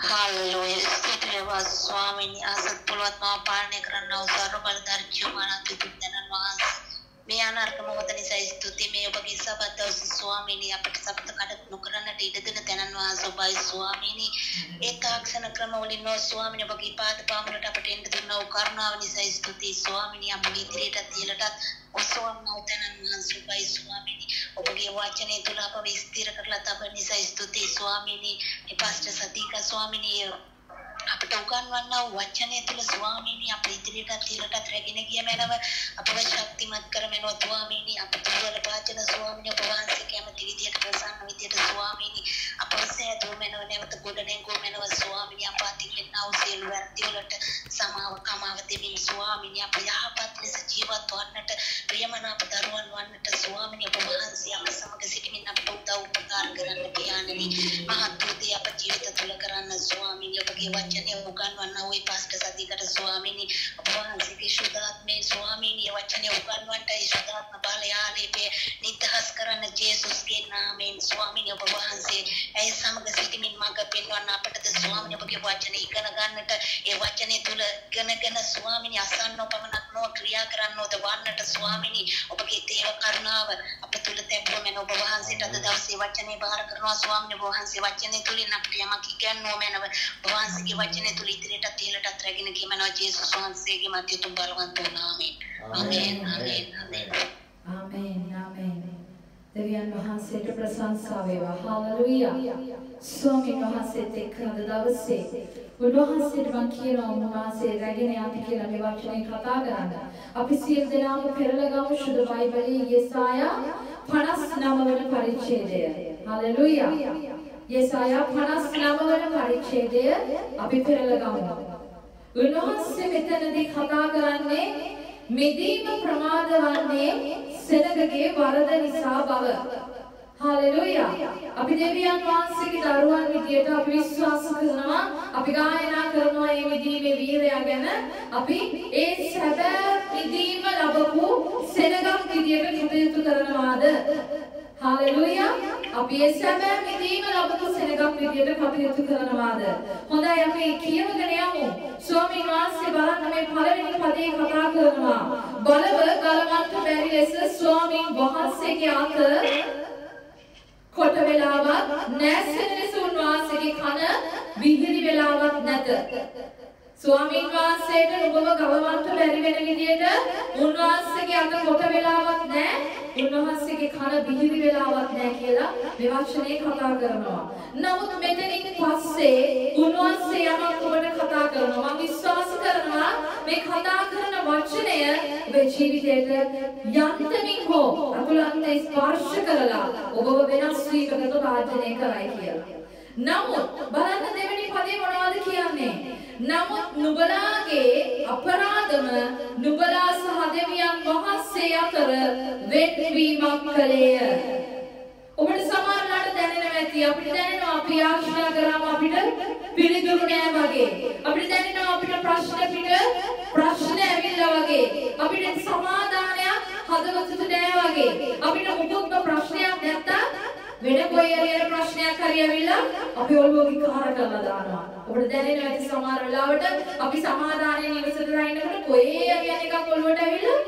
Hallelujah. स्तुति स्वामिनी आसत पुलवत्मा पालने करना उसारो बलदार जुमाना तुझुंदन वास මේ අනාර්කම වදනිසයි ස්තුති මේ ඔබගේ සබතවස ස්වාමීනි අපට සබත කඩ නොකරන්නට ඉඩ දෙන තැනන් වාසෝබයි ස්වාමීනි ඒ තාක්ෂණ ක්‍රම වලින් නෝ ස්වාමීනි ඔබගේ පාද පාමුලට අපට එන්න දුන්නා වූ කරුණාව නිසයි ස්තුති ස්වාමීනි අපගේ ඉදිරියට තියලටත් ඔසවන්නව තැනන් වාසෝබයි ස්වාමීනි ඔබගේ වචනේ තුල අපව ස්ථිර කරලා තබන නිසයි ස්තුති ස්වාමීනි මේ පාස්ටර් සතික ස්වාමීනි අපට උගන්වන්නා වචනේ තුල ස්වාමීනි අප ඉදිරියට තියලටත් රැගෙන ගිය මැනව අපව ශක්තිමත් කරමෙනව ස්වාමීනි අප තුල පාචන ස්වාමීනි ඔබ වහන්සේ කැමති විදියට ප්‍රසන්න විදියට ස්වාමීනි අපව සෑදුමෙනව නැවත ගොඩනැගුමෙනව ස්වාමීනි අප අතිවෙන්නා වූ සියලු වැරදි වලට සමාව කමාව දෙමින් ස්වාමීනි අප යහපත් ලෙස ජීවත් වන්නට ප්‍රියමනාප දරුවන් වන්නට ස්වාමීනි ඔබ වහන්සේ අප සමග සිටමින් අපට උදව් උපකාර කරන්න පියාණනි මහත් වූ අප ජීවිත තුල කරන්න ස්වාමීනි ඔබගේ වචනේ උගන්වන්නා වූ පාස්ටර් සතිකට ස්වාමීනි ඔබ වහන්සේගේ සුදාත්මේ ස්වාමීනි වචනේ උගන්වන්නට ඒ සුදාත්ම බලය ආලේපේ නිදහස් කරන්න ජේසුස්ගේ නාමයෙන් ස්වාමීනි ඔබ වහන්සේ ඒ සමග සිටමින් මඟ පෙන්වන්න අපටද ස්වාමීනි ඔබගේ වචනේ ඉගෙන ගන්නට ඒ වචනේ තුල ඉගෙනගෙන ස්වාමීනි අසන්නව පමණක් නොව ක්‍රියා කරන්නවද වන්නට ස්වාමීනි ඔබගේ දේව කරුණාව අප තුල තැබුමෙන් ඔබ වහන්සේට අද දවසේ වචනේ බාර කරනවා ස්වාමීනි ඔබ වහන්සේ වචනේ තුලින් අපට යමක් ඉගෙනනවා මැනව ඔබ වහන්සේගේ වචනේ තුල ඉදිරියට තියලටත් රැගෙන ගියමනවා ජේසුස් වහන්සේගේ මැදිතුම් බලවන්ත නාමයෙන් ආමේන් ආමේන් ආමේන් ආමේන් ආමේන් දෙවියන් වහන්සේට ප්‍රශංසා වේවා හාලෙලූයා ස්වාමීන් වහන්සේත් එක්ක අද දවසේ උන්වහන්සේට මම කියනවා උන්වහන්සේ රැගෙන යති කියලා මේ වචනේ කතා කරන්න අපි සියලු දෙනාම පෙරලා ගමු සුදු බයිබලයේ යෙසායා 59 වන පරිච්ඡේදය හාලෙලූයා යෙසායා 59 වන පරිච්ඡේදය අපි පෙරලා ගමු උන්වහන්සේ මෙතනදී කතා කරන්නේ මෙදීම ප්‍රමාද වන්නේ සෙනගගේ වරද නිසා බව. හාලෙලූයා. අපි දෙවියන් වහන්සේගේ දරුවන් විදියට අපි විශ්වාස කරනවා, අපි ගායනා කරනවා මේ විදීමේ වීරය ගැන. අපි ඒ සැබෑ විදීම ලැබපු සෙනගක් විදියට කටයුතු කරනවාද? හාලෙලූයා. අපි ඒ සැබෑ විදීම ලැබපු සෙනගක් විදියට කටයුතු කරනවාද? හොඳයි අපි කියවගෙන යමු. ස්වාමීන් වහන්සේ බලන්න මේ පළවෙනි පදේ කතා කරනවා. බලව ගලවන්න බැරි ලෙස ස්වාමීන් වහන්සේගේ අත කොට වෙලාවක් නැසෙන ලෙස උන්වහන්සේගේ කන විහිරි වෙලාවක් නැත. ස්වාමීන් වහන්සේට ඔබව ගලවන්න බැරි වෙන විදියට උන්වහන්සේගේ අත කොට වෙලාවක් නැහැ. උන්වහන්සේගේ කන විහිරි වෙලාවක් නැහැ කියලා මේ වචනේ කතා කරනවා. නමුත් මෙතනින් පස්සේ උන්වහන්සේ යමක් ඔබට කතා කරනවා. මම විශ්වාස කරනවා මේ කතා කරන වචනය ඔබේ ජීවිතයට යන්තමින් හෝ අතුලන්ත ස්පර්ශ කරලා ඔබව වෙනස් වීමකට වාජනය කරයි කියලා. නමුත් බලන්න දෙවෙනි පදේ මොනවද කියන්නේ? නමුත් නුඹලාගේ අපරාධම නුඹලා සහ දෙවියන් වහන්සේ අතර වෙන්වීමක් කළේය. ඔබට සමහරවිට දැනෙනවා ඇති අපිට දැනෙනවා අපි ආශ්‍රය කරාම අපිට පිළිතුරු නෑ වගේ. අපිට දැනෙනවා අපිට ප්‍රශ්න ඇවිල්ලා වගේ. අපිට සමාදානයක් හදවතට නෑ වගේ. අපිට මුකුත්ම ප්‍රශ්නයක් නැත්තම් වෙන කොයි හරි ප්‍රශ්නයක් හරි ඇවිල්ලා අපි ඔළුව විකාර කරලා දානවා. ඔබට දැනෙනවා ඇති සමහර වෙලාවට අපි සමාදානයේ නිවසට රැඳෙනකොට කොහේ හරි යන එකක් ඔළුවට ඇවිල්ලා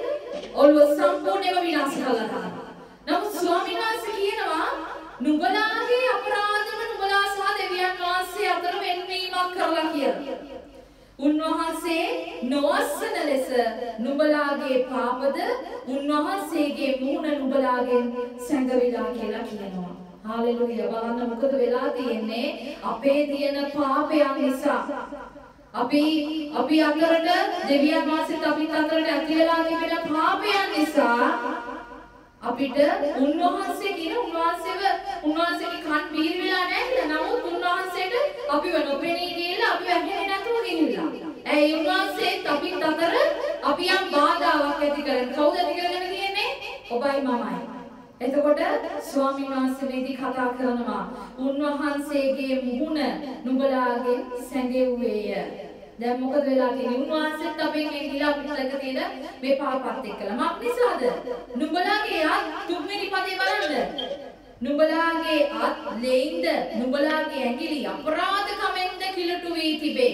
ඔළුව සම්පූර්ණයෙන්ම විනාශ කරලා දානවා. නමුත් ස්වාමීන් වහන්සේ කියනවා නුඹලාගේ අපරාධම නුඹලා සහ දෙවියන් වහන්සේ අතර වෙන්වීමක් කරලා කියලා. උන්වහන්සේ නොවස්සන ලෙස නුඹලාගේ පාපද උන්වහන්සේගේ මුහුණ නුඹලාගෙන් සැඟවිලා කියලා කියනවා. හාලෙලූයා. බලන්න මොකද වෙලා තියෙන්නේ අපේ තියෙන පාපයන් නිසා. අපි අතරට දෙවියන් වහන්සේත් අපිත් අතරට ඇති වෙලා තිබෙන පාපයන් නිසා අපිට උන්වහන්සේගේ කන් බීර වෙලා නැහැ කියලා. නමුත් උන්වහන්සේට අපිව නොපෙනී ගිහලා අපිව ඇහෙන්නේ නැතුව ගිහිල්ලා. ඒ උන්වහන්සේත් අපිත් අතර අපි යම් බාධාවක් ඇති කරගෙන කවුද ඇති කරගෙන තියෙන්නේ? ඔබයි මමයි. එතකොට ස්වාමීන් වහන්සේ මේදී කතා කරනවා උන්වහන්සේගේ මුහුණ නුඹලාගෙන් සැඟෙව්වේය. දැන් මොකද වෙලා තියෙන්නේ? උන්වහන්සේත් අපෙන් එන්ගිලා අපිට ළඟ තියෙන මේ පාපත් එක්කලා. මක් නිසාද? නුඹලාගේ අත් තුන්වෙනි පදේ බලන්න. නුඹලාගේ අත් ලෙයින්ද නුඹලාගේ ඇඟිලි අපරාධ කමෙන්ද කිලුට කිලුටු වී තිබේ.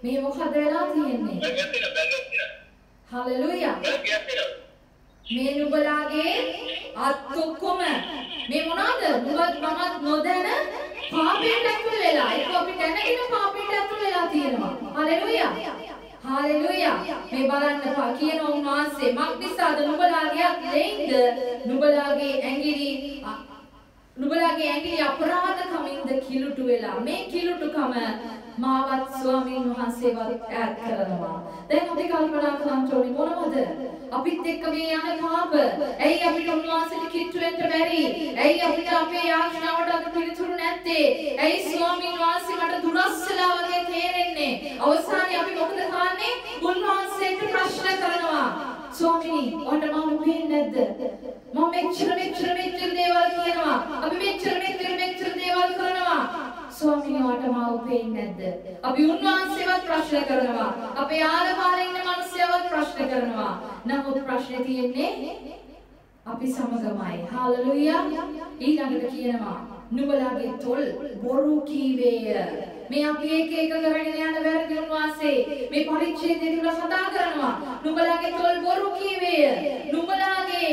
මේ මොකද වෙලා තියෙන්නේ? හලෙලූයා. මේ නුඹලාගේ අත් ඔක්කොම මේ මොනවාද? නුඹත් මමත් නොදැන පාපයට ඇතුල් වෙලා. ඒක අපි දැනගෙන පාපයට ඇතුල් වෙලා තියෙනවා. හලෙලූයා. හලෙලූයා. මේ බලන්න කියන උන්වහන්සේ මක්නිසාද නුඹලාගේ අත් දෙයින්ද නුඹලාගේ ඇඟිලි අපරාධකමින්ද කිලුටු වෙලා. මේ කිලුටුකම මාවත් ස්වාමීන් වහන්සේවත් ඈත් කරනවා. දැන් අපි කල්පනා කරන්න ඕනේ මොනවද? අපිත් එක්ක මේ යන පාප. ඇයි අපිට උන්වහන්සේට කිට්ටු වෙන්න බැරි? ඇයි අපිට අපේ යාඥාවට අද පිළිතුරු නැත්තේ? ඇයි ස්වාමීන් වහන්සේ මට දුරස් වෙලා වගේ තේරෙන්නේ? අවසානයේ අපි මොකද කරන්නේ? උන්වහන්සේට ප්‍රශ්න කරනවා. ස්වාමීනි, ඔන්න මම පේන්නේ නැද්ද? මම මෙච්චර දේවල් කියනවා. අපි මෙච්චර දේවල් කරනවා. ස්වාමීනි, ඔයාට මාව පේන්නේ නැද්ද? අපි උන්වහන්සේවත් ප්‍රශ්න කරනවා. අපේ ආලපාරේ ඉන්න මිනිස්සුයවත් ප්‍රශ්න කරනවා. නමුත් ප්‍රශ්නේ තියෙන්නේ අපි සමගමයි. හාලෙලූයා. ඊළඟට කියනවා නුඹලාගේ තොල් බොරු කීවේය. මේ අපි එක කරගෙන යන වැරදි උන්වහන්සේ මේ පරිච්ඡේදයේ තුල කතා කරනවා. නුඹලාගේ තොල් බොරු කීවේය. නුඹලාගේ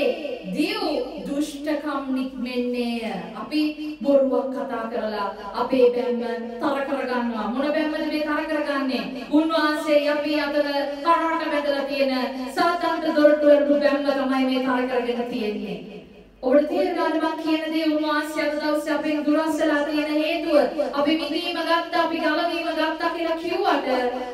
දියු දුෂ්ටකම් නික්මෙන්නේය. අපි බොරුවක් කතා කරලා අපේ බැම්ම තර කරගන්නවා. මොන බැම්මද මේ තර කරගන්නේ? උන්වහන්සේ අපි අතර කරාට බැඳලා තියෙන සාතන්ත දොරටුවරු බැම්ම තමයි මේ තර කරගෙන තියෙන්නේ. ඔබට තේරෙනවද මම කියන දේ? උන්වහන්සේ අද දවසේ අපෙන් දුරස් වෙලා තියෙන හේතුව අපි මිදීම ගත්තා, අපි ගලවීම ගත්තා කියලා කිව්වට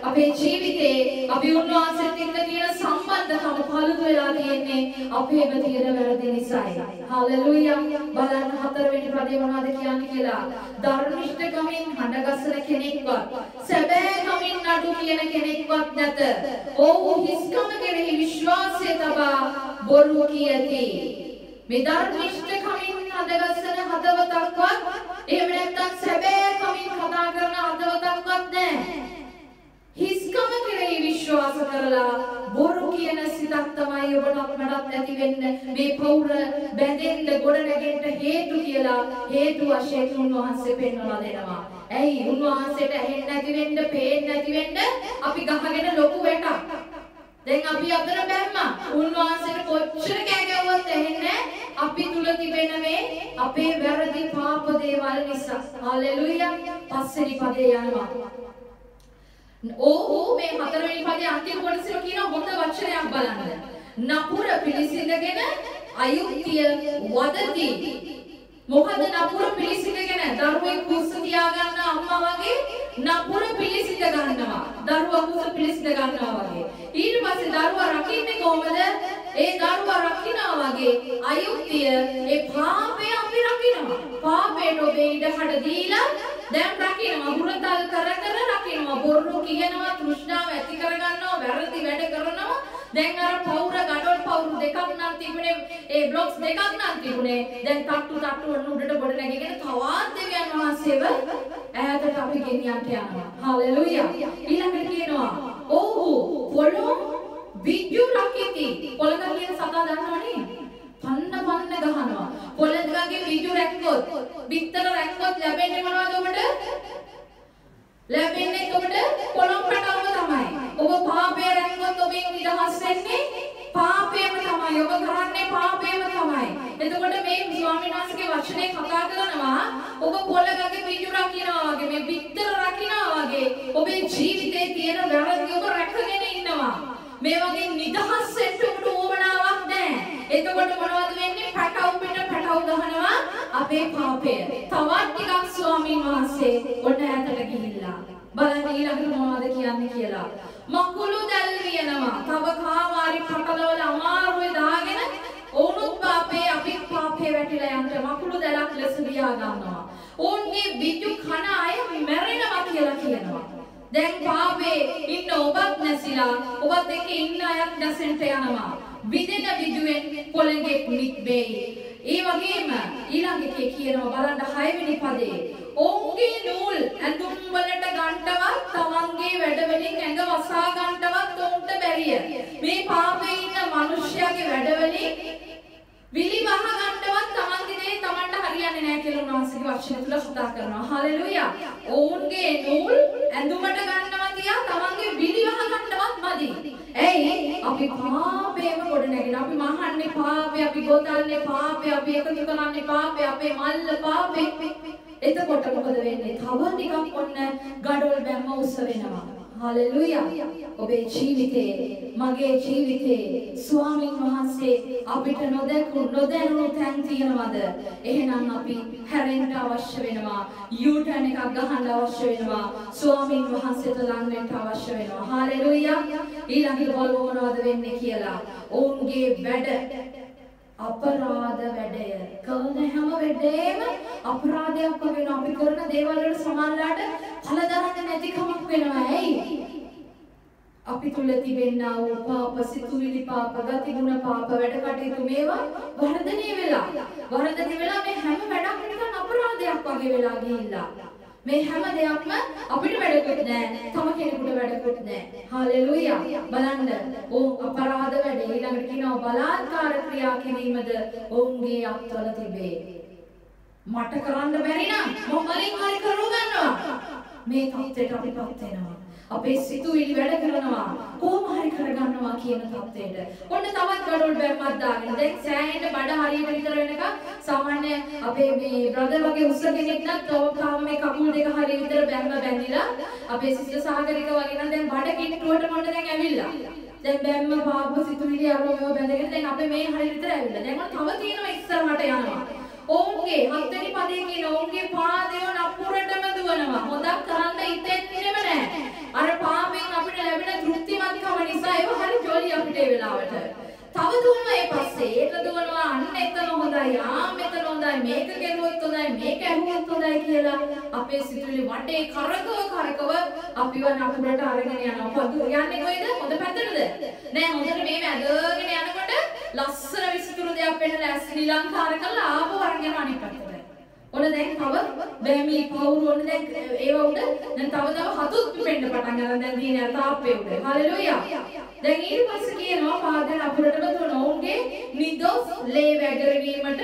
අපේ ජීවිතේ අපි උන්වහන්සේත් එක්ක තියෙන සම්බන්ධකම පළුදු වෙලා තියෙන්නේ අපේම තියෙන වැරදි නිසායි. හාලෙලූයා. බලන්න 4 වෙනි පදේ මොනවද කියන්නේ කියලා. ධර්මිෂ්ඨකමින් හඬගස්සන කෙනෙක්වත් සැබෑ කමින් නඩු කියන කෙනෙක්වත් නැත. ඔව්හු හිස්කම කෙරෙහි විශ්වාසය තබා බොරු කියති. මේ ධර්මිෂ්ඨකමින් හදගස්සන හදවතක්වත් එහෙම නැත්නම් සැබෑ කමින් කතා කරන හදවතක්වත් නැහැ. හිස්කම කෙරෙහි විශ්වාස කරලා බොරු කියන සිතක් තමයි ඔබට මටත් ඇති වෙන්න මේ පෞර බැඳෙන්න ගොඩ නැගෙන්න හේතු කියලා හේතු වශයෙන් උන්වහන්සේ පෙන්වලා දෙනවා. ඇයි උන්වහන්සේට ඇහෙන්නේ නැති වෙන්න, පේන්නේ නැති වෙන්න අපි ගහගෙන ලොකු වැටක්. දැන් අපි අතර බැම්මා උන්වහන්සේට කොච්චර කෑගවුවත් ඇහෙන්නේ අපි තුල තිබෙන මේ අපේ වැරදි පාප දේවල් නිසා. හalleluya. පස්වෙනි පදේ යනවා. මේ 4 වෙනි පදේ අන්තිම කොටසට කියන හොඳ වචනයක් බලන්න. නපුර පිළිසිඳගෙන අයුක්තිය වදති. මොකද නපුර පිළිසිඳගෙන දරුවෙක් කුස්ස තියා ගන්න අම්මා වගේ නපුර පිළිසිඳ ගන්නවා. දරුවා කුස්ස පිළිසිඳ ගන්නවා වගේ. ඊට පස්සේ දරුවා රකින්නේ කොහමද? ඒ දරුවා රකින්නවා වගේ අයුක්තිය ඒ පාපය අපි රකින්නවා. පාපයට ඔබේ ඉඩකඩ දීලා දැන් රකින්නවා. හුරතල් කර රකින්නවා. බොරු කියනවා, තෘෂ්ණාව ඇති කරගන්නවා, වැරදි වැඩ කරනවා. දැන් අර පෞර ගඩොල් පෞරු දෙකක් නම් තිබුණේ, ඒ බ්ලොක්ස් දෙකක් නම් තිබුණේ. දැන් තට්ටු උඩට ගොඩ නැගගෙන තවත් දෙවියන් වහන්සේව ඈතට අපි ගෙනියන්න යනවා. හalleluya. ඊළඟට කියනවා ඔව්හු පොළොව විජු රකිති. පොළොව කියන සතා දන්නවනේ. පන්න ගහනවා. පොළොවගේ විජු රැක්කොත්, බිත්තර රැක්කොත් ලැබෙන්නේ මොනවද ඔබට? ලැබෙන්නේ ඔබට පොළොව පැටවම තමයි. ඔබ පාපය රැක්කොත් ඔබෙන් නිදහස් වෙන්නේ පාපයම තමයි. ඔබ කරන්නේ පාපයම තමයි. එතකොට මේ ස්වාමීන් වහන්සේගේ වචනේ කතා කරනවා ඔබ පොළොවගේ විජු රකින්නවා වගේ, මේ බිත්තර රකින්නවා වගේ ඔබේ ජීවිතේ තියෙන වැරදි ඔබ රැකගෙන ඉන්නවා. මේ වගේ නිදහස් වෙන්න ඔබට ඕමනාවක් නැහැ. එතකොට මොනවද වෙන්නේ? පැටව ගහනවා අපේ පාපය. තවත් ටිකක් ස්වාමීන් වහන්සේ ඔන්න ඈතට ගිහිල්ලා බලන්න ඊළඟට මොනවද කියන්නේ කියලා. මකුළු දැල් වියනවා. තව කාමාරි පටලවල අමාරුවේ දාගෙන ඕනුත් පාපේ අපිත් පාපේ වැටිලා යන්න මකුළු දැලක් ලෙස වියා ගන්නවා. ඕන්ගේ බිජු කන අය මැරෙනවා කියලා කියනවා. දැන් පාපේ ඉන්න ඔබත් නැසිලා ඔබත් එක්ක ඉන්න අයත් නැසෙන්න යනවා. විදෙන විදුවෙන් පොළඟේ නික්බේයි. ඒ වගේම ඊළඟ එකේ කියනවා බලන්න 6 වෙනි පදේ. ඔවුන්ගේ නූල් ඇඳුම් වලට ගන්නවත් තමන්ගේ වැඩවලින් ඇඟ වසා ගන්නවත් ඔවුන්ට බැරිය. මේ පාපේ ඉන්න මිනිස්යාගේ වැඩවලින් විලි වහ ගන්නවත් තමන්ගේ දේ තමන්ට හරියන්නේ නැහැ කියලා උන්වහන්සේගේ වචන තුල කතා කරනවා. හalleluya. ඔවුන්ගේ නූල් ඇඳුමට ගන්නවා තියා තමන්ගේ විලිවහ ගන්නවත් මදි. ඇයි? අපි පාපේම ගොඩ නැගෙන. අපි මහන්නේ පාපේ, අපි ගොතන්නේ පාපේ, අපි එකතු කරන්නේ පාපේ, අපේ මල්ල පාපේ. එතකොට මොකද වෙන්නේ? තව ටිකක් ඔන්න ගඩොල් බැම්ම උස වෙනවා. හලෙලුයා. ඔබේ ජීවිතේ, මගේ ජීවිතේ ස්වාමීන් වහන්සේ අපිට නොදැනුණු තැන් තියනවද? එහෙනම් අපි හැරෙන්න අවශ්‍ය වෙනවා. යූටර්න් එකක් ගහන්න අවශ්‍ය වෙනවා. ස්වාමීන් වහන්සේට ලං වෙන්න අවශ්‍ය වෙනවා. හලෙලුයා. ඊළඟට බලමු මොනවද වෙන්නේ කියලා. ඔවුන්ගේ වැඩ අපරාධ වැඩය. කරන හැම වෙලේම අපරාධයක් වෙනවා. අපි කරන දේවල් වල සමානලාට කලදරන්න නැතිකමක් වෙනවා. ඇයි? අපි තුල තිබෙනා වූ පාප, සිතුවිලි පාප, ගතිගුණ පාප, වැඩ කටයුතු මේවා වර්ධනය වෙලා මේ හැම වැඩක්ම නිකන් අපරාධයක් වගේ වෙලා ගිහිල්ලා. මේ හැම දෙයක්ම අපිට වැඩකුත් නැහැ. තම කෙනෙකුට වැඩකුත් නැහැ. හලෙලුයා. බලන්න. අපරාධ වැඩ ඊළඟට කියනවා බලාත්කාර ක්‍රියා කිරීමද ඔවුන්ගේ අත්වල තිබේ. මට කරන්න බැරි නම් මම වලින් හරි කරු ගන්නවා. මේ තත්ත්වයට අපිපත් වෙනවා. අපේ සිතුවිලි වැඩ කරනවා. කොහොම හරි කරගන්නවා කියන තත්ත්වයට. ඔන්න තවත් ගඩොල් බැම්මක් දාගෙන. දැන් සෑහෙන බඩ හරියට විතර වෙනකම් සාමාන්‍ය අපේ මේ බ්‍රදර් වගේ උස්ස කෙනෙක් නම් තාම මේ කකුල් දෙක හරිය විතර බැම්ම බැඳිලා අපේ සිස්ටර් සාගරික වගේ නම් දැන් බඩ කිට්ටුවට මොන්න දැන් ඇවිල්ලා. දැන් බැම්ම පාප සිතුවිලි අරව බැඳගෙන දැන් අපේ මේ හරිය විතර ඇවිල්ලා. දැන් මම තව තියෙනවා ඉස්සරහට යනවා. ඔවුන්ගේ හත්වෙනි පදේ කියන ඔවුන්ගේ පාදය නපුරටම දුවනවා. හොදක් කරන්න හිතෙන්නේම නැහැ. අර පාපෙන් අපිට ලැබෙන තෘප්තිමත්කම නිසා ඒව හරි ජොලි අපිට ඒ වෙලාවට. තව දුවනවා ඒ පස්සේ. ඒක දුවනවා අන්න එතන හොඳයි. මෙතන හොඳයි. මේක කෙරුවොත් හොඳයි. මේක ඇහුවොත් හොඳයි කියලා අපේ සිතුවිලි වටේ කරකව අපිව නපුරට අරගෙන යනවා. පොදු යන්නේ කොයිද? හොඳ පැත්තටද? නෑ හොඳට මේ ඇදගෙන යනකොට ලස්සන විසිතුරු දෙයක් වෙන්න ශ්‍රී ලංකාර කරලා ආපහු අරගෙන යනවා අනිත් පැත්තට. ඔන්න දැන් තව බෑමි පවුරු ඔන්න දැන් ඒව උඩ දැන් තව හතුත් පිපෙන්න පටන් ගන්න දැන් තියෙන තාප්පේ උඩ. හලෙලුයා. දැන් ඊට පස්සේ කියනවා පාදෙන් අපරටම දුන ඔවුන්ගේ නිදොස් ලේ වැගරවීමට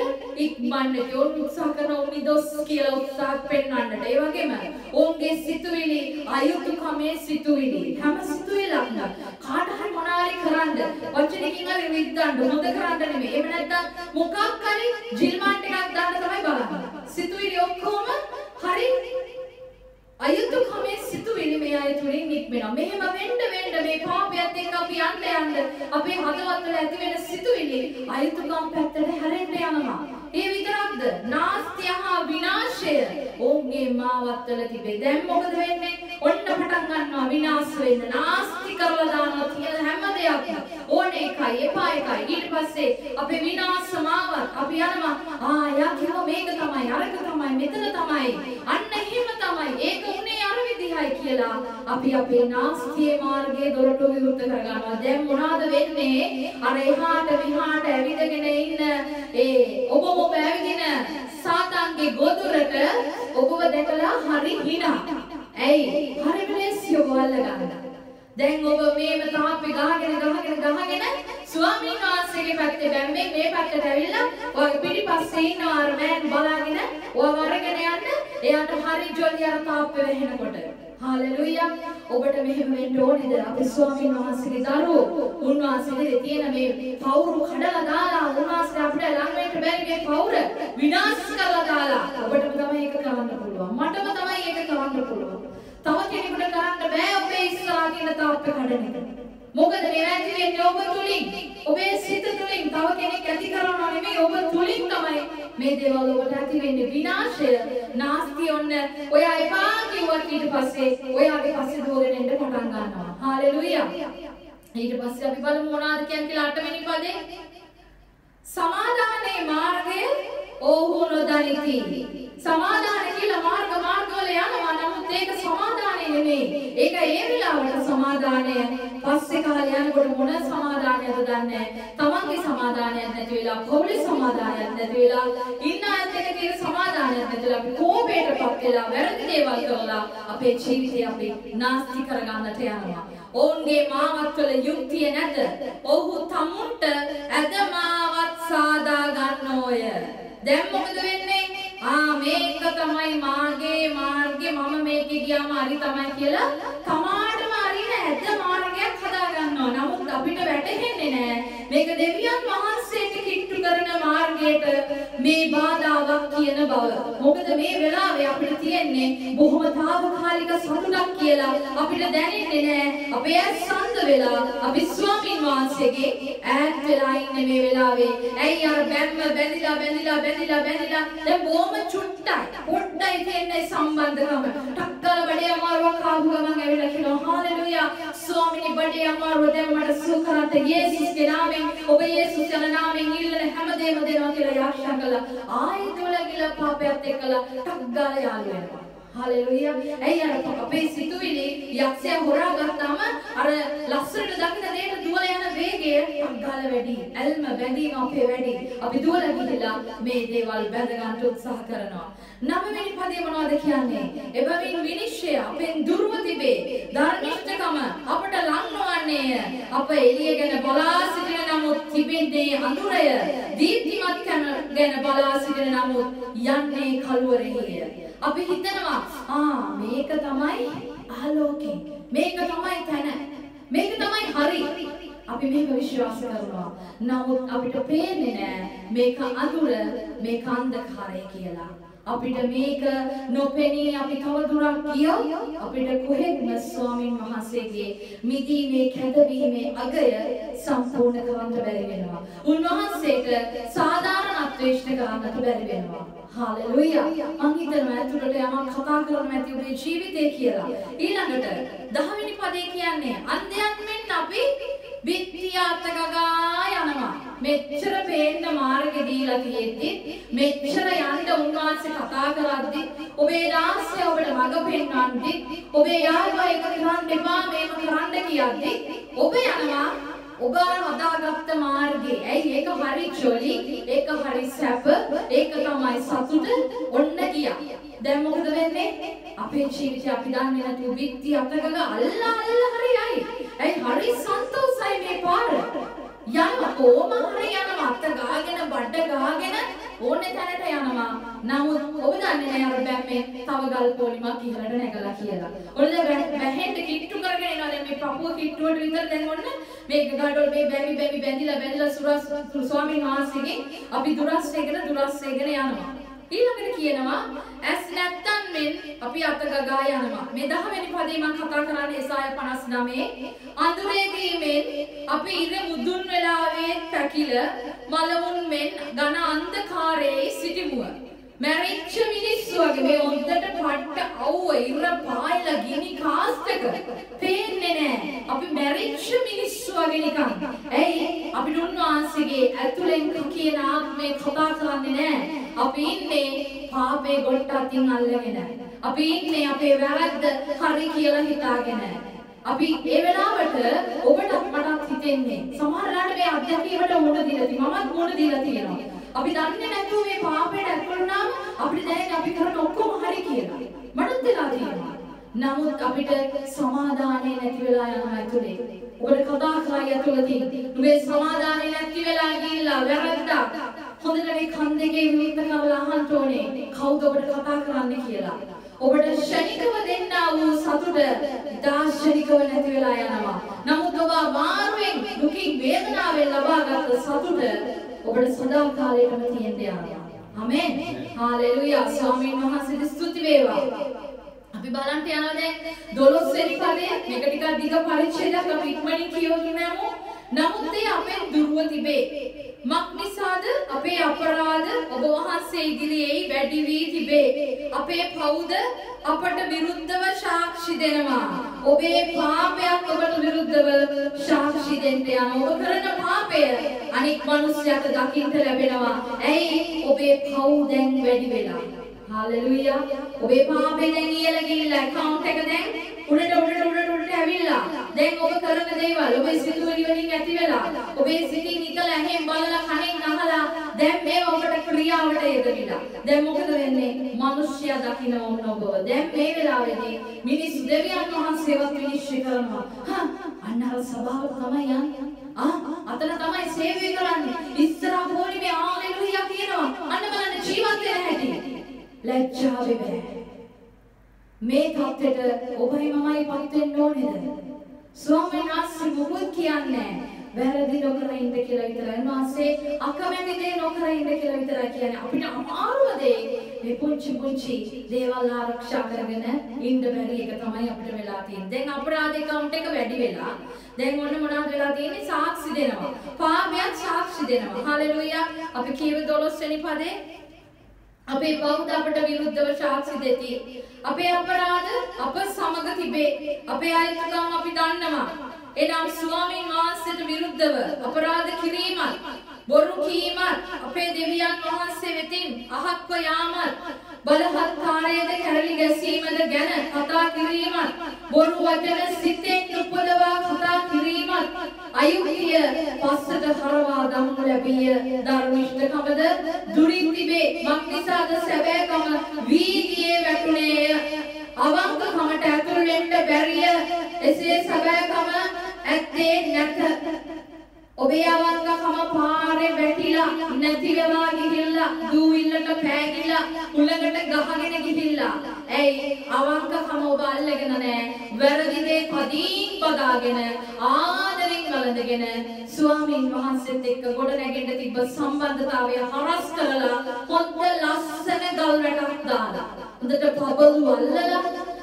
ඉක්මන්නට ඔවුන් උත්සාහ කරන ඔවුන් නිදොස් කියලා උත්සාහ පෙන්වන්නට. ඒ වගේම ඔවුන්ගේ සිතුවිලි අයුතුකමේ සිතුවිලි හැම සිතුවිල්ලක්ම කාට හරි මොනාරි කරන්න වචනකින් හරි විද්දන්න හොඳ කරන්න නෙමෙයි. එහෙම නැත්නම් මොකක් හරි ජිල්මාන්ට් එකක් දාන්න තමයි බලන්නේ. සිතුවිලි ඔක්කොම හරි අයුතුකමේ සිතුවිලි මේ අය තුලින් නික්මෙනවා. මෙහෙම වෙන්න මේ පාපයත් එක්ක අපි යන්න අපේ හදවතවල ඇති වෙන සිතුවිලි අයුතුකම් පැත්තට හැරෙන්න යනවා. ඒ විතරක්ද? නාස්තිය හා විනාශය ඔවුන්ගේ මාවත්වල තිබේ. දැන් මොකද වෙන්නේ? ඔන්න පටන් ගන්නවා විනාශ වෙන්න. නාස්ති කරලා දානවා කියන හැම දෙයක්ම. ඕනේ එකයි එපා එකයි. ඊට පස්සේ අපේ විනාශ මාවත් අපි යනවා යා කියව මේක තමයි අරක තමයි මෙතන තමයි අන්න එහෙම තමයි ඒක උනේ අර විදිහයි කියලා අපි අපේ නාස්තියේ මාර්ගයේ දොරටු විවෘත කරගන්නවා. දැන් මොනවාද වෙන්නේ? අර එහාට මෙහාට ඇවිදගෙන ඉන්න ඔබ පැවිදින සාතන්ගේ ගොදුරට ඔබව දැකලා හරි හිනා. ඇයි? හරි මිනිස්සු ඔබ අල්ලගන්න. දැන් ඔබ මේම තාප්පේ ගහගෙන ස්වාමීන් වහන්සේගේ පැත්තේ බැම්මෙන් මේ පැත්තට ඇවිල්ලා ඔය පිටිපස්සේ ඉන්න අර මෑන් බලාගෙන ඔය වරගෙන යන්න එයාට හරි ජොලි අර තාප්පේ වෙහෙනකොට. හalleluya. ඔබට මෙහෙම වෙන්න ඕනේද? අපේ ස්වාමීන් වහන්සේගේ දරුවෝ උන්වහන්සේගේ තියෙන මේ පවුරු කඩලා දාලා උන්වහන්සේ අපිට ළඟ වෙන්න බැරි මේ පවුර විනාශ කරලා දාලා ඔබටම තමයි ඒක කරන්න පුළුවන්. මටම තමයි ඒක කරන්න පුළුවන්. තව කෙනෙකුට කරන්න බෑ ඔබේ ඉස්සරහා තියෙන තාප්පේ කඩන එක. මොකද මේ ඇති වෙන්නේ ඔබ තුලින්. ඔබේ සිත තුලින් තව කෙනෙක් ඇති කරනවා නෙමෙයි ඔබ තුලින් තමයි මේ දේවල් ඔබට ඇති වෙන්නේ. විනාශය නාස්ති ඔන්න ඔයා එපා කිව්වත් ඊට පස්සේ ඔයාගේ පස්සේ දුවගෙන එන්න පටන් ගන්නවා. හalleluya. ඊට පස්සේ අපි බලමු මොනවාද කියලා 8 වෙනි පදේ. සමාදානයේ මාර්ගය ඔහු නොදනිති. සමාදාන කියලා මාර්ගවල යනවා. නමුත් ඒක සමාදානෙ නෙමෙයි. ඒක ඒ වෙලාවට සමාදානය පස්සේ කාලේ යනකොට මොන සමාදානයක්ද දන්නේ නැහැ. තමන්ගේ සමාදානයක් නැති වෙලා, පොලිස් සමාදානයක් නැති වෙලා, ඉන්න අයත් එක්ක තියෙන සමාදානයක් නැතිලා අපි කෝපයටපත් වෙලා වැරදි දේවල් කරලා අපේ ජීවිතය අපි නාස්ති කරගන්නට යනවා. ඔවුන්ගේ මාවත්වල යුක්තිය නැත. ඔහු තමුන්ට ඇදමාවත් සාදා ගන්නෝය. දැන් මොකද වෙන්නේ? මේක තමයි මාගේ මාර්ගය. මම මේකේ ගියාම හරි තමයි කියලා තමාටම හරි නැද්ද මාර්ගයක් හදා ගන්නවා. නමුත් අපිට වැටහෙන්නේ නැහැ. මේක දෙවියන් වහන්සේට කිට්ටු කරන මාර්ගයට මේ බාධාවක් කියන බව. මොකද මේ වෙලාවේ අපිට තියෙන්නේ බොහොම తాවකාලික සතුටක් කියලා අපිට දැනෙන්නේ නැහැ. අපේ ඇස් සඳ වෙලා අපි ස්වාමීන් වහන්සේගේ ඈත් වෙලා ඉන්නේ මේ වෙලාවේ. ඇයි අර බැම්ම බැඳිලා දැන් බොහොම චුට්ටයි පොඩ්ඩයි තියෙන්නේ සම්බන්ධකම. ටක්කල බඩේ අමාරුවක් ආපු ගමන් ඇවිල්ලා කියනවා හාලෙලූයා ස්වාමීනි බඩේ අමාරුව දැන් මට සුව කරන්න යේසුස්ගේ නාමයෙන් ඔබ යේසුස් යන නාමයෙන් ඉල්ලන හැමදේම දෙනවා කියලා යාඥා කළා. ආයෙත් උලගිලා පාපයත් එක්කලා ටක් ගාලා යාළු වෙනවා. හාලෙලූයා. ඇයි අර අපේ සිතුවිලි යක්ෂයා හොරා ගත්තාම අර ලස්සනට දකින්න දෙයට දුවල යන වේගය අග්ගාල වැඩි. ඇල්ම බැඳීම අපේ වැඩි. අපි දුවල ගිහිලා මේ දේවල් බැඳ ගන්න උත්සාහ කරනවා. 9 වෙනි පදේ මොනවද කියන්නේ? එබැවින් විනිශ්චය අපෙන් දුර්ව තිබේ. ධර්මිෂ්ඨකම අපට ලං නොවන්නේය. අප එළිය ගැන බලා සිටින නමුත් තිබෙන්නේ අඳුරය. දීප්තිමත් ගැන බලා සිටින නමුත් යන්නේ කළුවරෙහිය. අපි හිතනවා මේක තමයි ආලෝකය. මේක තමයි තැන. මේක තමයි හරි. අපි මේක විශ්වාස කරනවා. නමුත් අපිට පේන්නේ නැහැ මේක අඳුර, මේක අන්ධකාරය කියලා. අපිට මේක නොපෙනී අපි තවදුරක් ගියොත් අපිට කොහෙත්ම ස්වාමීන් වහන්සේගේ මිදීමේ කැඳවීමේ අගය සම්පූර්ණ කරන්න බැරි වෙනවා. උන්වහන්සේට සාධාරණත්වයට කරන්නට බැරි වෙනවා. හාලෙලූයා. මං හිතනවා ඇතුළට යමක් කතා කරන්න ඇති ඔබේ ජීවිතේ කියලා. ඊළඟට 10 වෙනි පදේ කියන්නේ අන්ධයන් මෙන් අපි විත්‍යාත ගගා යනවා. මෙච්චර පේන්න මාර්ගෙ දීලා තියෙද්දි මෙච්චර යන්න උන්වහන්සේ කතා කරද්දි ඔබේ දාස්ය ඔබට මඟ පෙන්වද්දි ඔබේ යාළුවා එක කරන්න එපා මේක කරන්න කියද්දි ඔබ යනවා ඔබ හදාගත්ත මාර්ගේ. ඇයි ඒක හරි ජොලි, ඒක හරි සැප, ඒක තමයි සතුට ඔන්න කියා. දැන් මොකද වෙන්නේ? අපේ ජීවිතය අපි දන්නේ නැති විත්ති අතගග අල්ලා හරියයි. ඇයි හරි සන්තෝෂයි මේ පාර. යනවා කොහොම හරි යනවා අත ගාගෙන බඩ ගාගෙන ඕනේ තැනට යනවා. නමුත් ඔබ දන්නේ නැහැ අර බැම්මේ තව ගල් පොලිමක් ඉහළට නැගලා කියලා. ඔන්න වැහෙන්න කිට්ටු කරගෙන එනවා. දැන් මේ පපුව කිට්ටුවට විතර දැන් ඔන්න මේක ගඩොල් මේ බැඳිලා සුරස් ස්වාමීන් වහන්සේගෙන් අපි දුරස් වේගෙන යනවා. ඊළඟට කියනවා ඇස් නැත්තන් මෙන් අපි අත ගගා යනවා. මේ 10 වෙනි පදේ මම කතා කරන්නේ එසාය 59 අඳුරේදී මෙන් අපි ඉර මුදුන් වෙලාවේ පැකිල මලවුන් මෙන් ඝන අන්ධකාරයේ සිටිමුව. මැරිච්ච මිනිස්සු වගේ මේ හොද්දට පට්ට අවුව ඉර පායලා ගිනි කාස්ටක පේන්නේ නැහැ. අපි මැරිච්ච මිනිස්සු වගේ නිකන්. ඇයි අපිට උන්වහන්සේගේ ඇතුලෙන් කියන ආත්මේ කතා කරන්නේ නැහැ. අපි ඉන්නේ පාපේ ගොඩටකින් අල්ලගෙන. අපි ඉන්නේ අපේ වැරද්ද හරි කියලා හිතාගෙන. අපි ඒ වෙලාවට ඔබට මටත් හිතෙන්නේ සමහරවිට මේ අධ්‍යක්ීමට මුණ දීලා මමත් මුණ දීලා තියෙනවා. අපි දන්නේ නැතුව මේ පාපයට ඇතුළුනාම අපිට දැනෙන්නේ අපි කරන ඔක්කොම හරි කියලා. මටත් වෙලා තියෙනවා. නමුත් අපිට සමාදානෙ නැති වෙලා යනවා ඇතුලේ. ඔබට කතා කරලා ඇතුළතින් නුඹේ සමාදානෙ නැති වෙලා ගිහිල්ලා වැරද්දා. හොඳට මේ කන් දෙකේ විවිධ කරලා අහන්න ඕනේ. කවුද ඔබට කතා කරන්න කියලා. ඔබට ශනිකව දෙන්නා වූ සතුට දාර්ශනිකව නැති වෙලා යනවා. නමුත් ඔබ මාරුවෙන් දුකින් වේදනාවෙන් ලබාගත් සතුට ඔබට සදා කාලයටම තියෙන්න යනවා. ආමෙන්. හාලෙලූයා. ස්වාමීන් වහන්සේට ස්තුති වේවා. අපි බලන්න යනවා දැන් 12 වෙනි පදේ මේක ටිකක් දිග පරිච්ඡේදයක් අපි ඉක්මනින් කියවගිනමු. නමුත් ඒ අපෙන් දුර්ව තිබේ. මක් නිසාද අපේ අපරාධ ඔබ වහන්සේ ඉදිරියේ වැඩි වී තිබේ. අපේ පවුද අපට විරුද්ධව සාක්ෂි දෙනවා. ඔබේ පාපයක් ඔබට විරුද්ධව සාක්ෂි දෙන්න යනවා. ඔබ කරන පාපය අනික් මිනිස්සුන්ට දකින්න ලැබෙනවා. ඇයි ඔබේ පව් දැන් වැඩි වෙලා. හාලෙලූයා. ඔබේ පාපේ දැන් ඉහළ ගිහිල්ලා account එක දැන් උඩට ඇවිල්ලා. දැන් ඔබ කරන දේවල් ඔබේ සිතුවිලි වලින් ඇති වෙලා ඔබේ සිතින් ඉතලා ඇහෙන් බලලා කනෙන් අහලා දැන් මේව ඔබට ක්‍රියාවට යෙදවිලා. දැන් මොකද වෙන්නේ? මිනිස්සයා දකින්න ඕන ඔබව. දැන් මේ වෙලාවේදී මිනිස් දෙවියන් වහන්සේවත් විනිශ්චය කරනවා. අන්න අර සභාව තමයි යන්නේ. අතන තමයි සේවය කරන්නේ. ඉස්සරහ පොලිමේ හාලෙලූයා කියනවා. අන්න බලන්න ජීවත් වෙන හැටි. ලැජ්ජාවේ බෑ. මේ තත්ත්වෙට ඔබයි මමයි පත් වෙන්න ඕනේද? ස්වාමීන් වහන්සේ මොකද කියන්නේ? වැරදි නොකර ඉන්න කියලා විතරයි. උන්වහන්සේ අකමැති දේ නොකර ඉන්න කියලා විතරයි කියන්නේ. අපිට අමාරුම දේ මේ පුංචි දේවල් ආරක්ෂා කරගෙන ඉන්න බැරි එක තමයි අපිට වෙලා තියෙන්නේ. දැන් අපරාධ කවුන්ට් එක වැඩි වෙලා. දැන් ඔන්න මොනවද වෙලා තියෙන්නේ? සාක්ෂි දෙනවා. පාපයක් සාක්ෂි දෙනවා. හලෙලුයා. අපි කියව 12 වෙනි පදේ අපේ බෞද්ධ අපට විරුද්ධව සාක්ෂි දෙති. අපේ අපරාධ අප සමග තිබේ. අපේ අයිතිකම් අපි දන්නවා. එනම් ස්වාමීන් වහන්සේට විරුද්ධව අපරාධ කිරීමත්, බොරු කීමත්, අපේ දෙවියන් වහන්සේ වෙතින් අහක්ව යාමත්, බලහත්කාරයේද කැරලි ගැසීමද ගැන කතා කිරීමත්, බොරු වචන සිතෙන් උපදවා කතා කිරීමත්, අයුක්තිය පස්සට හරවා දමනු ලැබිය ධර්මිෂ්ඨකමද දුරින් තිබේ. මක්නිසාද සැබෑකම වීදියේ වැටුණේය. අවංකකමට ඇතුල් වෙන්න බැරිය. එසේ සැබෑකම ඇත්තේ නැත. ඔබේ අවංකකම පාරේ වැටිලා නැති වෙලා ගිහිල්ලා දූවිල්ලට පෑගිලා උලකට ගහගෙන ගිහිල්ලා. ඇයි අවංකකම ඔබ අල්ලගෙන නැහැ. වැරදි දේ කදින් බදාගෙන ආදරෙන් වළඳගෙන ස්වාමීන් වහන්සේත් එක්ක ගොඩ නැගෙන්න තිබ්බ සම්බන්ධතාවය හරස් කරලා හොඳ ලස්සන ගල් වැටක් දාලා හොඳට පබළු අල්ලලා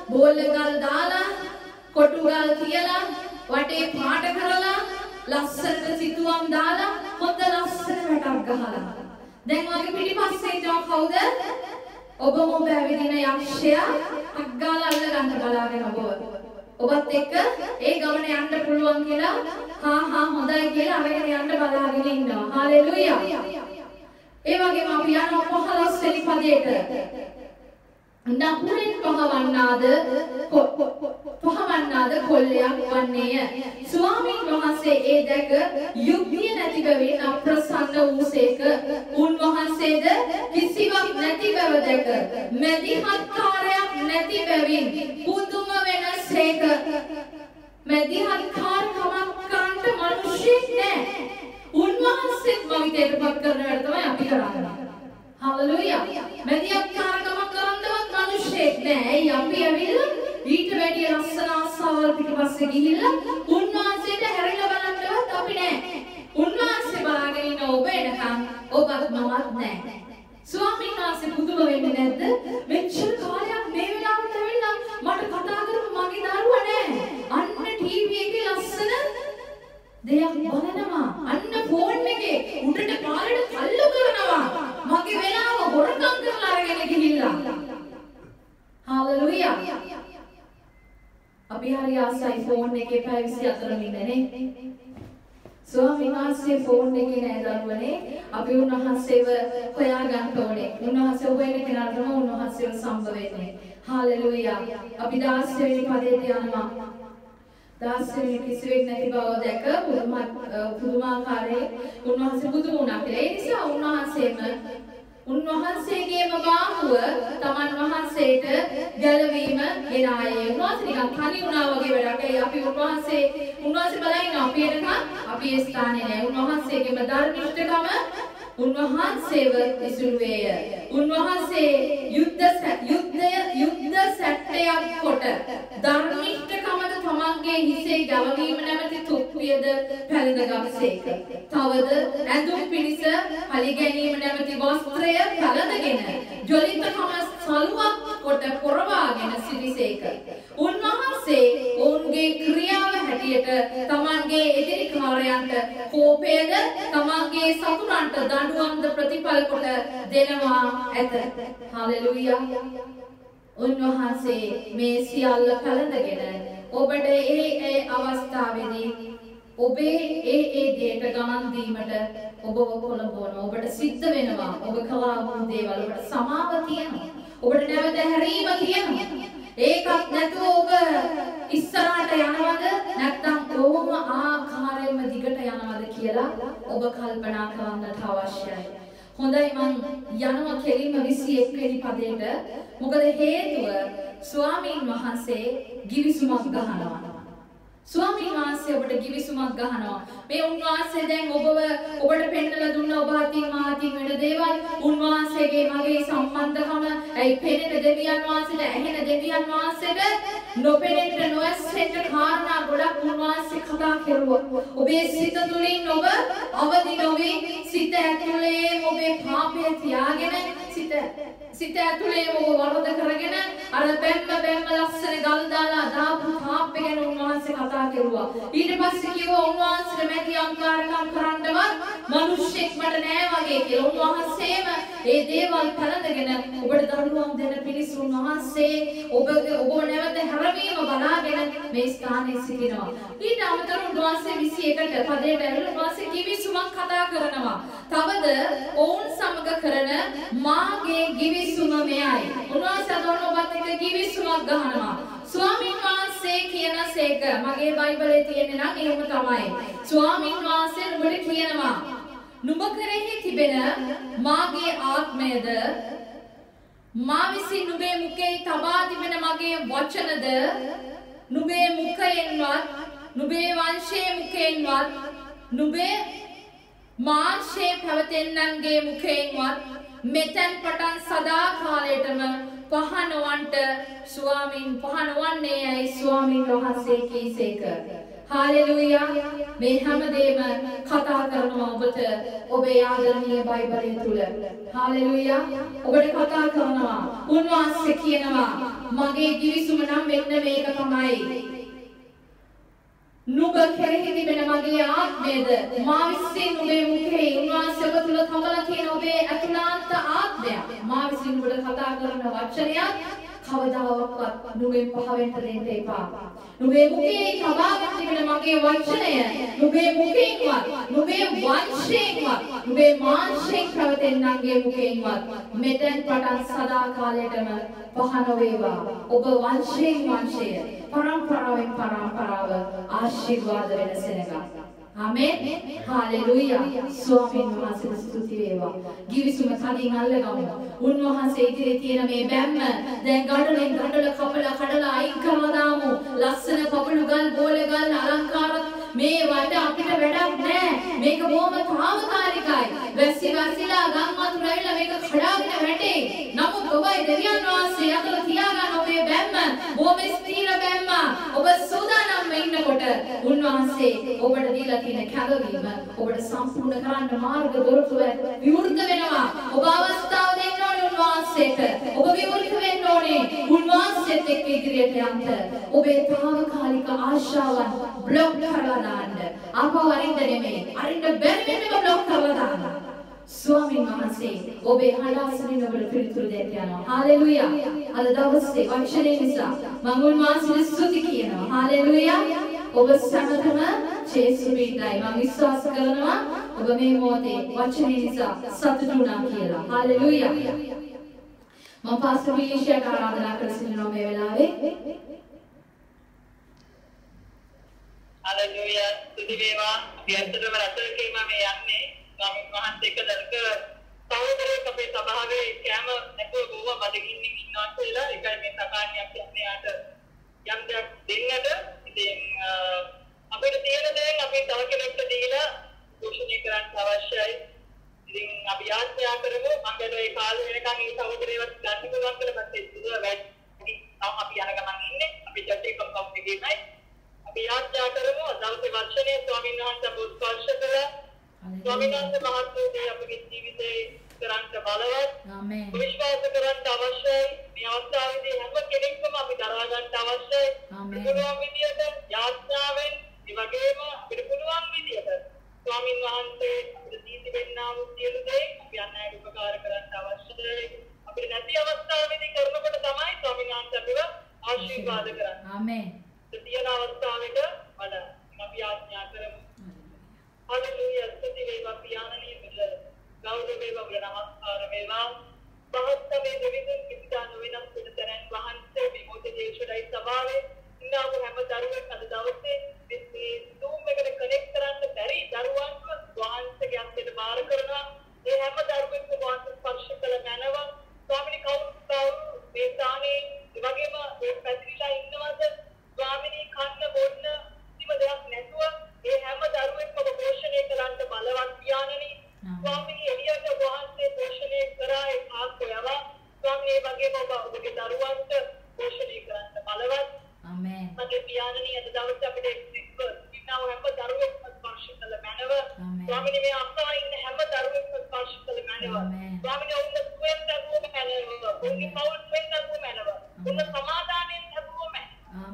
බෝල ගල් දාලා කොටු ගල් තියලා වටේ පාට කරලා ලස්සනට සිතුවම් දාලා හොඳ ලස්සන වැටක් ගහලා දැන් වගේ පිටිපස්සේ ඉන්නවා කවුද? ඔබම ඔබ ඇවිදින යක්ෂයා අග්ගාලා අල්ල ගන්න බලාගෙන ඔබත් එක්ක ඒ ගමන යන්න පුළුවන් කියලා හා හොඳයි කියලා අරගෙන යන්න බලාගෙන ඉන්නවා. හalleluya. ඒ වගේම අපි යනවා 15 වෙනි පදයට. නපුරෙන් පහවන්නාද කොල්ලයක් වන්නේය. ස්වාමීන් වහන්සේ ඒ දැක යුක්තිය නැති බැවින් අප්‍රසන්න වූසේක. උන්වහන්සේද කිසිවක් නැති බව දැක මැදිහත්කාරයක් නැති බැවින් පුදුම වෙනසේක. මැදිහත්කාරකමක් කරන්න මිනිස්සෙක් නැහැ. උන්වහන්සේත් මවිතයට පත් කරන වැඩ තමයි අපි කරන්නේ. හalleluya. මැදිහත්කාරකමක් කරන්නවත් මිනිස්සෙක් නැහැ. ඒ අපි ඇවිල්ලා ඊට වැඩි ලස්සන ආසාවල් පිටපස්සේ ගිහිල්ලා උන්වහන්සේට හැරිලා බලන්නවත් අපි නැහැ. උන්වහන්සේ බලාගෙන ඉන්න ඔබ එනකන් ඔබත් මමත් නැහැ. ස්වාමීන් වහන්සේ පුදුම වෙන්නේ නැද්ද? මෙච්චර කාලයක් මේ වෙලාවට ඇවිල්ලා මට කතා කරපු මගේ දරුවා නැහැ. අන්න ටීවී එකේ ලස්සන දෙයක් බලනවා. අන්න ෆෝන් එකේ උඩට පාරට තල්ලු කරනවා. මගේ වෙලාව හොරකම් කරලා අරගෙන ගිහිල්ලා. හalleluya. අපි හරි ආසයි ෆෝන් එකේ පැය 24 ඉන්නනේ. ස්වාමීන් වහන්සේ ෆෝන් එකේ නෑ දරුවනේ. අපි උන්වහන්සේව හොයා ගන්න ඕනේ. උන්වහන්සේ හොයන කෙනාටම උන්වහන්සේව සම්බ වෙන්නේ. හalleluya. අපි 16 වෙනි පදයට යනවා. 16 වෙනි කිසිවෙක් නැති බව දැක පුදුමාකාරයේ උන්වහන්සේ බුදු වුණා කියලා. ඒ නිසා උන්වහන්සේගේම බාහුව තමන් වහන්සේට ගැලවීම ගෙනායේ. උන්වහන්සේ නිකන් තනි වුණා වගේ වැඩක්. ඒ අපි උන්වහන්සේ බලයින අපි එනකන් අපි ඒ ස්ථානේ නෑ. උන්වහන්සේගේම ධර්මිෂ්ඨකම උන්වහන්සේව ඉසුරුවේය. උන්වහන්සේ යුද්ධ සැට්ටයක් කොට ධර්මිෂ්ඨකමද තමන්ගේ හිසේ ගැලවීම නැමැති තුප්පියද පැළඳගත්සේක. තවද ඇඳුම් පිණිස පලි ගැනීම නැමැති වස්ත්‍රය පැළඳගෙන ජොලිතකම සලුවක් කොට පොරවාගෙන සිටිසේක. උන්වහන්සේ ඔවුන්ගේ ක්‍රියාව හැටියට තමන්ගේ එදිරිකාරයන්ට කෝපයද තමන්ගේ සතුරන්ට දඬුවම්ද ප්‍රතිඵල කොට දෙනවා ඇත. හalleluya. උන්වහන්සේ මේ සියල්ල පැළඳගෙන ඔබට ඒ අවස්ථාවේදී ඔබේ ඒ දේට ගමන් දීමට ඔබව කොළඹවන ඔබට සිද්ධ වෙනවා. ඔබ කලා වූ දේවල් ඔබට සමාව තියෙනවා. ඔබට නැවත හැරීම තියෙනවා. ඒකත් නැතුව ඔබ ඉස්සරහට යනවද නැත්නම් කොහොම ආකාරයෙන්ම දිගට යනවද කියලා ඔබ කල්පනා කරන්නට අවශ්‍යයි. හොඳයි මම යනවා කෙලින්ම 21 වෙනි පදයට. මොකද හේතුව ස්වාමීන් වහන්සේ ගිවිසුමක් ගහනවා. ස්වාමීන් වහන්සේ ඔබට ගිවිසුමක් ගහනවා. මේ උන්වහන්සේ දැන් ඔබට පෙන්නලා දුන්න ඔබ අතින් මාතින් වෙන දේවල් උන්වහන්සේගේ මගේ සම්බන්ධකම ඇයි පෙනෙන දෙවියන් වහන්සේට ඇහෙන දෙවියන් වහන්සේ නොපෙනෙන්න නොඇසෙන්න කාරණා ගොඩක් උන්වහන්සේ කතා කෙරුවා. ඔබේ සිත තුළින් ඔබ අවදි නොවි සිත ඇතුලේ ඔබේ පාපය තියාගෙන සිත ඇතුලේ ඔබ වරද කරගෙන අර බැම්ම ලස්සන ගල් දාලා දාපු පාපේ ගැන උන්වහන්සේ කතා කෙරුවා. ඊට පස්සේ කිව්වා උන්වහන්සේට මැටි අංකාරකම් කරන්නවත් මිනිස්සෙක් මට නෑ වගේ කියලා. උන්වහන්සේම ඒ දේවල් පළඳගෙන ඔබට දරුවන් දෙන පිණිස උන්වහන්සේ ඔබ නැවත හැරවීම බලාගෙන මේ ස්ථානයේ සිටිනවා. ඊට අමතරව උන්වහන්සේ 21ට පදයට ඇවිල්ලා උන්වහන්සේ කිවිසුමක් කතා කරනවා. තවද ඔවුන් සමග කරන මාගේ කිවිසුම මෙයයි. උන්වහන්සේ අදෝන ඔබත් එක්ක කිවිසුමක් ගහනවා. ස්වාමීන් වහන්සේ කියනසේක මගේ බයිබලයේ තියෙන නම් එහෙම තමයි. ස්වාමීන් වහන්සේ නුඹට කියනවා නුඹ කෙරෙහි තිබෙන මාගේ ආත්මයද මා විසින් නුඹේ මුඛයේ තබා තිබෙන මගේ වචනද නුඹේ මුඛයෙන්වත් නුඹේ වංශයේ මුඛයෙන්වත් නුඹේ මාංශයේ පැවතෙන්නන්ගේ මුඛයෙන්වත් මෙතෙන් පටන් සදා කාලයටම පහනවන්ට පහනවන්නේයි ස්වාමීන් වහන්සේ කීසේක. හාලෙලූයා. මේ හැමදේම කතා කරනවා ඔබට ඔබේ ආදරණීය බයිබලය තුල. හාලෙලූයා. ඔබට කතා කරනවා. උන්වහන්සේ කියනවා මගේ කිවිසුම නම් මෙන්න මේක තමයි. නුඹ කෙරෙහි තිබෙන මගේ ආත්මයද මා විසින් නුඹේ මුඛයේ උන්වහන්සේ ඔබ තුල තමලා කියන ඔබේ අතුලාන්ත ආත්මය මා විසින් ඔබට කතා කරන වචනයක් කවදාවත් නුඹෙන් පහවෙන්ට දෙන්න එපා. නුඹේ මුඛයේ තබාගෙන තිබෙන මගේ වචනය නුඹේ මුඛයෙන්වත් නුඹේ වංශයෙන්වත් නුඹේ මාංශයෙන් පැවතෙන්නන්ගේ මුඛයෙන්වත් මෙතෙන් පටන් සදා කාලයටම පහන වේවා. ඔබ වංශය පරම්පරාවෙන් පරම්පරාව ආශිර්වාද වෙන සෙනඟ. ආමේන්. හාලෙලූයා. ස්වාමීන් වහන්සේට ස්තුති වේවා. ගිවිසුම තදින් අල්ලගමු. උන්වහන්සේ ඉදිරියේ තියෙන මේ බැම්ම දැන් ගඩොල කපලා අයින් කරලා දාමු. ලස්සන පපළු ගල් බෝල ගල් අලංකාර මේ වට අපිට වැඩක් නැහැ. මේක බොහොම තාවකාලිකයි. වැසිලා ගම් වතුර ඇවිල්ලා මේක කඩාගෙන වැටේ. නමුත් ඔබයි දෙවියන් වහන්සේ අතර තියාගන්න ඔබේ බැම්ම බොහොම ස්ථිර බැම්ම. ඔබ සූදානම්ව ඉන්නකොට උන්වහන්සේ ඔබට දීලා තියෙන කැදවීම ඔබට සම්පූර්ණ කරන්න මාර්ග දොරටුව විවෘත වෙනවා. ඔබ අවස්ථාව දෙන්න ඕනේ උන්වහන්සේට. ඔබ විවෘත වෙන්න ඕනේ උන්වහන්සේත් එක්ක ඉදිරියට යන්න. ඔබේ තාවකාලික ආශාවන් බ්ලොක් කරලා දාන්න. ආපහු අරින්න නෙමෙයි. අරින්න බැරි වෙන්නම බ්ලොක් කරලා දාන්න. ස්වාමීන් වහන්සේ ඔබේ හදාසනින් ඔබට පිළිතුරු දෙන්න යනවා. හාලෙලූයා. අද දවසේ වචනේ නිසා මම උන්වහන්සේට ස්තුති කියනවා. හාලෙලූයා. ඔබ සමතම ජේසු පිටයි මම විශ්වාස කරනවා ඔබ මේ මොහොතේ වචනේ නිසා සතුටු වුණා කියලා. හාලෙලූයා. මම පාස්ටර් විලිෂයාට ආරාධනා කර සිටිනවා මේ වෙලාවේ. හාලෙලූයා. ස්තුති වේවා. පියන්තරම රටකේ මම යන්නේ. ස්වාමීන් වහන්සේ එක්ක සහෝදරයෙක් අපේ සභාවේ කැම නැතුව ගෝවා බඩගින්නින් ඉන්නවා කියලා ඒකයි මේ සකාණියක් කියන්නේ යාට යම් දෙයක් දෙන්නද ඉතින් අපිට තියෙන දේ අපි තව කෙනෙක්ට දීලා පෝෂණය කරන්න අවශ්‍යයි. ඉතින් අපි ආශා කරමු අපිට ඒ කාලේ වෙනකන් මේ සහෝදරයවත් ගන්න පුළුවන් කියලා මට හිතුවා වැඩි අපි යන ගමන් ඉන්නේ අපි චර්ච් එකක් කවුන්ට් එකේමයි අපි ආශා කරමු දවසේ වචනේ ස්වාමීන් වහන්සේ පොත්පත් කළා ස්වාමීන් වහන්සේ මහත්මයේ අපගේ ජීවිතේ කරන්න බලවත් ආමේන් විශ්වාස කරන්න අවශ්‍යයි. මේ අවස්ථාවේදී හැම කෙනෙක්ම අපි දරා ගන්න අවශ්‍යයි. ආමේන් පුළුවන් විදියට යාත්‍රාවෙන් ඒ වගේම අපිට පුළුවන් විදියට ස්වාමීන් වහන්සේ අපිට දීති වෙන්නා වූ සියලු දේ අපි අන්නයට උපකාර කරන්න අවශ්‍යයි. අපිට නැති අවස්ථාවේදී කරනකොට තමයි ස්වාමීන් වහන්සේ අපිව ආශිර්වාද කරන්නේ. ආමේන්. තියෙන අවස්ථාවක වඩා අපි ආඥා කරමු. Hallelujah. Stuti veva piyanani mila gauda veva namaskara veva bahasta ve devidun kitanu venam sudaran wahanse vimote jeshudai sabave innamu hema daruwe ad dawase මේ zoom එකට connect කරන්න බැරි දරුවන්ව wahanse ge අස්සෙට බාර කරනවා. ඒ හැම දරුවෙක්ම wahanse ස්පර්ශ කළ මැනව ස්වාමිනී කවුරුත් මේ ස්ථානේ ඒ වගේම මේ පැතිරිලා ඉන්නවද ස්වාමිනී කන්න බොන්න කිසිම දෙයක් නැතුව ඒ හැම දරුවෙක්ම පෝෂණය කරන්න බලවත් පියාණනි ස්වාමීනි එළියට වහන්සේ පෝෂණය කරා ඒ ආත්මයව ස්වාමීනි ඒ වගේම ඔබගේ දරුවන්ට පෝෂණය ස්වාමීනි පියාණනි අද දවසේ අපිට එක්ක ඉන්නව හැම දරුවෙක්ම ස්පර්ශ කළ මැනව ස්වාමීනි මේ අක්කා ඉන්න හැම දරුවෙක්ම ස්පර්ශ කළ මැනව ස්වාමීනි ඔවුන්ගේ සුවෙන් දරුවෝ මැනව ඔවුන්ගේ පවුල් සුවෙන් දරුවෝ මැනව ඔවුන්ගේ සමාදානයෙන් දරුවෝ මැනව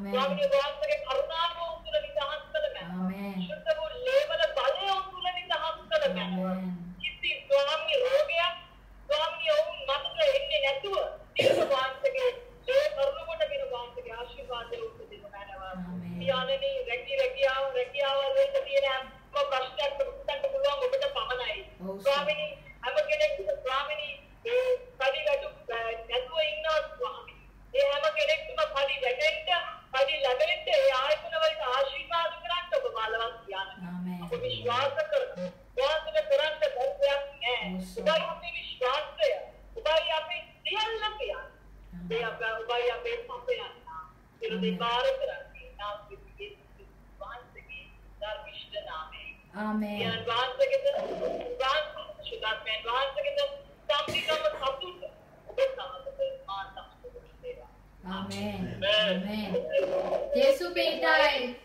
ස්වාමීනි ඔබගේ කරුණාව උතුර නිදහස් කළ මැනව ශුද්ධ වූ ලේවල බලය උතුර නිදහස් කළ මැනව කිසි ස්වාමීනි රෝගයක් ස්වාමීනි ඔවුන් මතක එන්නේ නැතුව දීර්ඝ වාසයේ ඒ කරුණකට වෙන වාසයේ ආශිර්වාදය උතුර දෙන මැනව පියාණනි රැකියාව වලට තියෙන හැම ප්‍රශ්නයක් උත්තර පුළුවන් ඔබට පමණයි ස්වාමීනි හැම කෙනෙක්ම ස්වාමීනි ඒ පරිවැඩු නැතුව ඉන්නවා ස්වාමීනි ඒ හැම කෙනෙක්ම පරි ලැබෙන්න ඒ ආයතන වලට ආශිර්වාද කරන්න ඔබ බලවත් පියාණනි අප විශ්වාස කරනවා වාසන කරන්න බැරියක් නෑ ඔබයි අපේ විශ්වාසය ඔබයි අපේ සියල්ල පියාණනි ඒ ඔබයි අපේ සම්පයන්න ඉරුදි බාර කරන්නේ නාම විශ්වාසයේ ධර්මිෂ්ඨ නාමයෙන් Amen. Yan වාසකෙද සුදාත්මයන් වාසකෙද සම්පිකම සතුට ඔබ සමග මාතම සුදුසේවා Amen. Amen. Yesu පිටයි